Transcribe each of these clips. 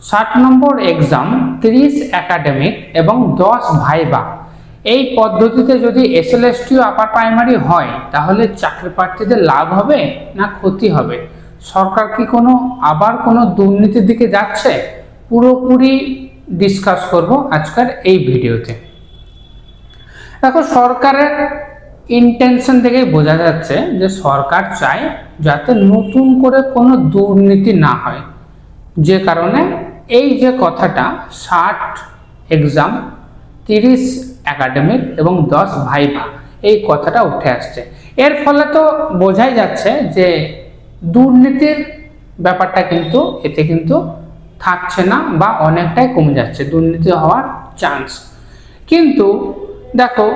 60 নম্বর exam, 30 academic এবং 10 viva. এই পদ্ধতিতে যদি এসএলএসটি আপার প্রাইমারি হয় তাহলে চাকরি প্রার্থীদের লাভ হবে না ক্ষতি হবে? সরকার কি আবার কোনো দুর্নীতির দিকে যাচ্ছে? পুরোপুরি ডিসকাস করব আজকের এই ভিডিওতে। দেখো, সরকারের ইন্টেনশন থেকেই বোঝা যাচ্ছে যে সরকার চায় যাতে নতুন করে কোনো দুর্নীতি না হয়, যে কারণে এই যে কথাটা 60 এক্সাম, 30 একাডেমিক এবং 10 ভাইভা, এই কথাটা উঠে আসছে। এর ফলে তো বোঝাই যাচ্ছে যে দুর্নীতির ব্যাপারটা কিন্তু এতে কিন্তু থাকছে না বা অনেকটাই কমে যাচ্ছে দুর্নীতি হওয়ার চান্স। কিন্তু দেখো,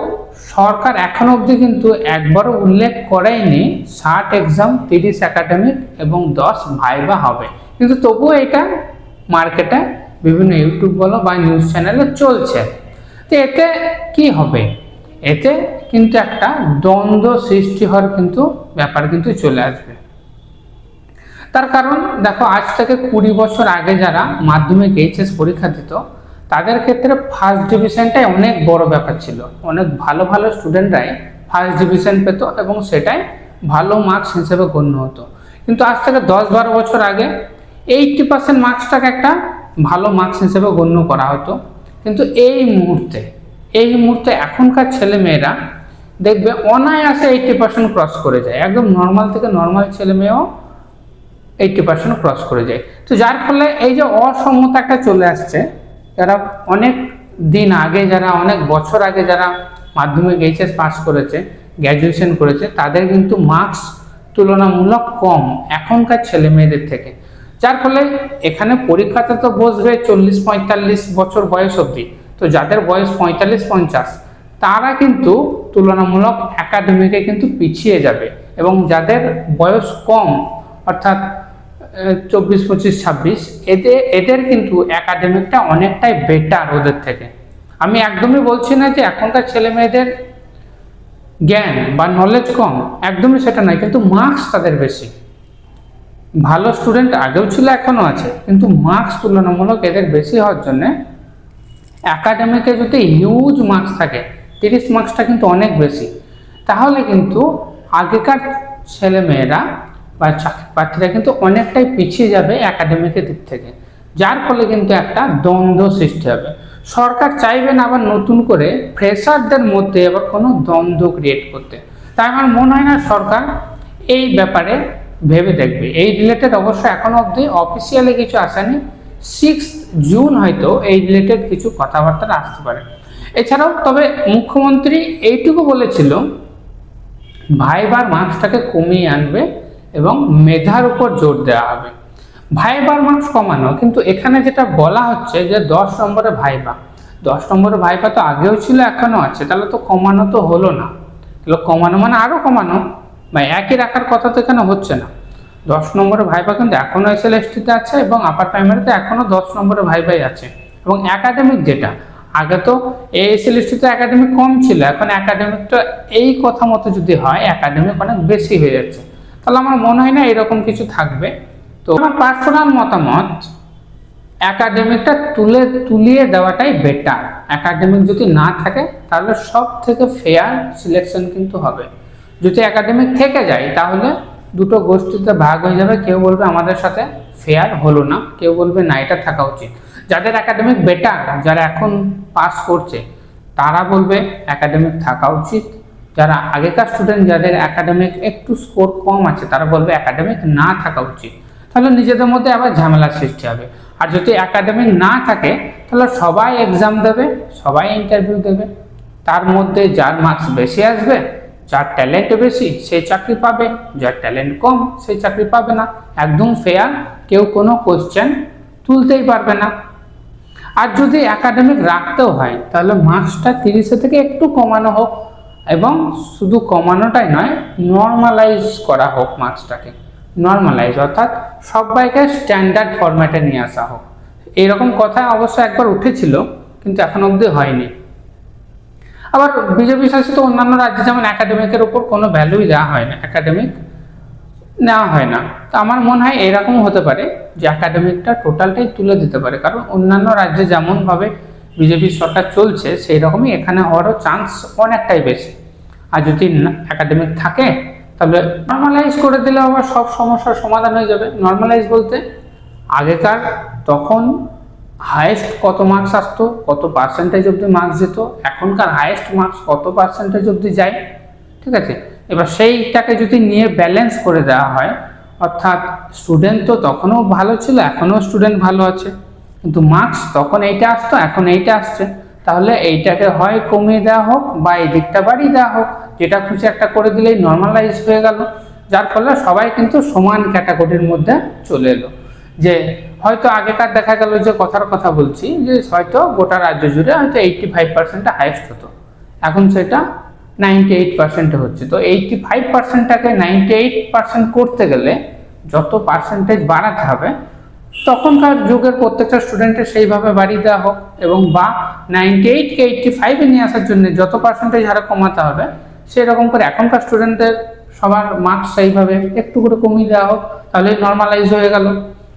সরকার এখন অবধি কিন্তু একবারও উল্লেখ করেনি 60 এক্সাম, 30 একাডেমিক এবং 10 ভাইভা হবে, কিন্তু তবুও এটা মার্কেটে বিভিন্ন ইউটিউব বলো বা নিউজ চ্যানেলে চলছে। তো এতে কি হবে? এতে কিন্তু একটা দ্বন্দ্ব সৃষ্টি হওয়ার কিন্তু ব্যাপার কিন্তু চলে আসবে। তার কারণ দেখো, আজ থেকে 20 বছর আগে যারা মাধ্যমিক এইচএস পরীক্ষা দিত তাদের ক্ষেত্রে ফার্স্ট ডিভিশনটাই অনেক বড় ব্যাপার ছিল। অনেক ভালো ভালো স্টুডেন্টরাই ফার্স্ট ডিভিশন পেত এবং সেটাই ভালো মার্কস হিসেবে গণ্য হতো। কিন্তু আজ থেকে 10-12 বছর আগে 80% মার্কসটাকে একটা ভালো মার্কস হিসেবে গণ্য করা হতো। কিন্তু এই মুহূর্তে এখনকার ছেলে মেয়েরা দেখবে অনায়াসে 80% ক্রস করে যায়। একদম নর্মাল থেকে নর্মাল ছেলে মেয়েও 80% ক্রস করে যায়। তো যার ফলে এই যে অসমতা একটা চলে আসছে, যারা অনেক দিন আগে, যারা অনেক বছর আগে যারা মাধ্যমিক এইচএস পাস করেছে, গ্র্যাজুয়েশন করেছে, তাদের কিন্তু মার্কস তুলনামূলক কম এখনকার ছেলে মেয়েদের থেকে। যার ফলে এখানে পরীক্ষাতে তো বসবে 40-45 বছর বয়স অবধি। তো যাদের বয়স 45-50 তারা কিন্তু তুলনামূলক একাডেমিকে কিন্তু পিছিয়ে যাবে, এবং যাদের বয়স কম অর্থাৎ 24-25-26 এদের কিন্তু একাডেমিকটা অনেকটাই বেটার ওদের থেকে। আমি একদমই বলছি না যে এখনকার ছেলে মেয়েদের জ্ঞান বা নলেজ কম, একদমই সেটা নয়, কিন্তু মার্কস তাদের বেশি। ভালো স্টুডেন্ট আগেও ছিল, এখনো আছে, কিন্তু মার্কস তুলনামূলক এদের বেশি হওয়ার জন্য একাডেমিকে যদি হিউজ মার্কস থাকে, 30 মার্কসটা কিন্তু অনেক বেশি, তাহলে কিন্তু আগেকার ছেলে মেয়েরা বা চাকরি প্রার্থীরা কিন্তু অনেকটাই পিছিয়ে যাবে একাডেমিকের দিক থেকে। যার ফলে কিন্তু একটা দ্বন্দ্ব সৃষ্টি হবে। সরকার চাইবে না আবার নতুন করে ফ্রেশারদের মধ্যে আবার কোনো দ্বন্দ্ব ক্রিয়েট করতে। তাই আমার মনে হয় না সরকার এই ব্যাপারে ভেবে দেখবে। এই রিলেটেড অবশ্য এখনো অবধি অফিসিয়ালি কিছু আসেনি। 6 জুন হয়তো এই রিলেটেড কিছু কথাবার্তা আসতে পারে। এছাড়াও তবে মুখ্যমন্ত্রী এইটুকু বলেছিল, ভাইবার মার্কসটাকে কমিয়ে আনবে এবং মেধার উপর জোর দেওয়া হবে। ভাইবার মার্কস কমানো, কিন্তু এখানে যেটা বলা হচ্ছে যে 10 নম্বরে ভাইবা, 10 নম্বরে ভাইবা তো আগেও ছিল, এখনো আছে, তাহলে তো কমানো তো হলো না। তাহলে কমানো মানে আরো কমানো, বা একই রাখার কথা তো এখানে হচ্ছে না। 10 নম্বরে ভাইবা কিন্তু এখনো এসএলএসটিতে আছে এবং আপার প্রাইমারিতে এখনো 10 নম্বরে ভাইবাই আছে। এবং একাডেমিক যেটা, আগে তো এসএলএসটিতে একাডেমিক কম ছিল, এখন একাডেমিকটা এই কথা মতো যদি হয় একাডেমিক অনেক বেশি হয়ে যাচ্ছে। তাহলে আমার মনে হয় না এরকম কিছু থাকবে। তো আমার পার্সোনাল মতামত, একাডেমিকটা তুলিয়ে দেওয়াটাই বেটার। একাডেমিক যদি না থাকে তাহলে সব থেকে ফেয়ার সিলেকশন কিন্তু হবে। যদি একাডেমিক থেকে যায় তাহলে দুটো গোষ্ঠীতে ভাগ হয়ে যাবে। কেউ বলবে আমাদের সাথে ফেয়ার হলো না, কেউ বলবে না এটা থাকা উচিত। যাদের একাডেমিক বেটার, যারা এখন পাস করছে, তারা বলবে একাডেমিক থাকা উচিত। যারা আগেকার স্টুডেন্ট, যাদের একাডেমিক একটু স্কোর কম আছে, তারা বলবে একাডেমিক না থাকা উচিত। তাহলে নিজেদের মধ্যে আবার ঝামেলার সৃষ্টি হবে। আর যদি একাডেমিক না থাকে তাহলে সবাই এক্সাম দেবে, সবাই ইন্টারভিউ দেবে, তার মধ্যে যার মার্কস বেশি আসবে, যার ট্যালেন্ট বেশি, সেই চাকরি পাবে, যার ট্যালেন্ট কম সেই চাকরি পাবে না। একদম ফেয়ার, কেউ কোনো কোশ্চেন তুলতেই পারবে না। আর যদি একাডেমিক রাখতেও হয় তাহলে মার্কসটা 30 থেকে একটু কমানো হোক, এবং শুধু কমানোটাই নয়, নর্মালাইজ করা হোক মার্কসটাকে। নর্মালাইজ অর্থাৎ সবাইকে স্ট্যান্ডার্ড ফরম্যাটে নিয়ে আসা হোক। এইরকম কথা অবশ্য একবার উঠেছিল, কিন্তু এখন অবধি হয়নি। আবার বিজেপি শাসিত অন্যান্য রাজ্যে যেমন একাডেমিকের উপর কোনো ভ্যালুই দেওয়া হয় না। একাডেমিক নেওয়া হয় না। তো আমার মনে হয় এরকম হতে পারে যে একাডেমিকটা টোটালটাই তুলে দিতে পারে, কারণ অন্যান্য রাজ্যে যেমনভাবে বিজেপি সরকার চলছে সেই রকমই এখানে হওয়ারও চান্স অনেকটাই বেশি। আর যদি একাডেমিক থাকে তাহলে নর্মালাইজ করে দিলে আবার সব সমস্যার সমাধান হয়ে যাবে। নর্মালাইজ বলতে আগেকার তখন হায়েস্ট কত মার্কস আসতো, কত পার্সেন্টেজ অবধি মার্কস যেত, এখনকার হায়েস্ট মার্কস কত পার্সেন্টেজ অবধি যায়, ঠিক আছে। এবার সেইটাকে যদি নিয়ে ব্যালেন্স করে দেওয়া হয়, অর্থাৎ স্টুডেন্ট তো তখনও ভালো ছিল, এখনও স্টুডেন্ট ভালো আছে, কিন্তু মার্কস তখন এইটা আসতো এখন এইটা আসছে, তাহলে এইটাকে হয় কমিয়ে দেওয়া হোক বা এই দিকটা বাড়িয়ে দেওয়া হোক, যেটা খুশি একটা করে দিলেই নর্মালাইজ হয়ে গেল, যার ফলে সবাই কিন্তু সমান ক্যাটাগরির মধ্যে চলে এলো। যে হয়তো আগেকার দেখা গেল যে কথার কথা বলছি যে হয়তো গোটা রাজ্য জুড়ে হয়তো 85% হাইয়েস্ট হতো, এখন সেটা 98% হচ্ছে। তো 85%টাকে 98% করতে গেলে যত পার্সেন্টেজ বাড়াতে হবে তখনকার যুগের প্রত্যেকটা স্টুডেন্টের সেইভাবে বাড়িয়ে দেওয়া হোক, এবং বা 98কে 85-এ নিয়ে আসার জন্য যত পার্সেন্টেজ হারে কমাতে হবে সেরকম করে এখনকার স্টুডেন্টদের সবার মার্কস সেইভাবে একটু করে কমিয়ে দেওয়া হোক, তাহলে নর্মালাইজ হয়ে গেল।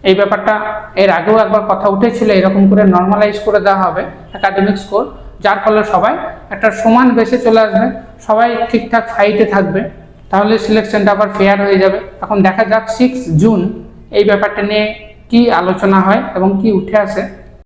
এই ব্যাপারটা এর আগেও একবার কথা উঠেছিল, এরকম করে নর্মালাইজ করে দেওয়া হবে একাডেমিক স্কোর, যার ফলে সবাই একটা সমান বেসে চলে আসবে, সবাই ঠিকঠাক ফাইটে থাকবে, তাহলে সিলেকশনটা আবার ফেয়ার হয়ে যাবে। এখন দেখা যাক 6 জুন এই ব্যাপারটা নিয়ে কি আলোচনা হয় এবং কি উঠে আসে।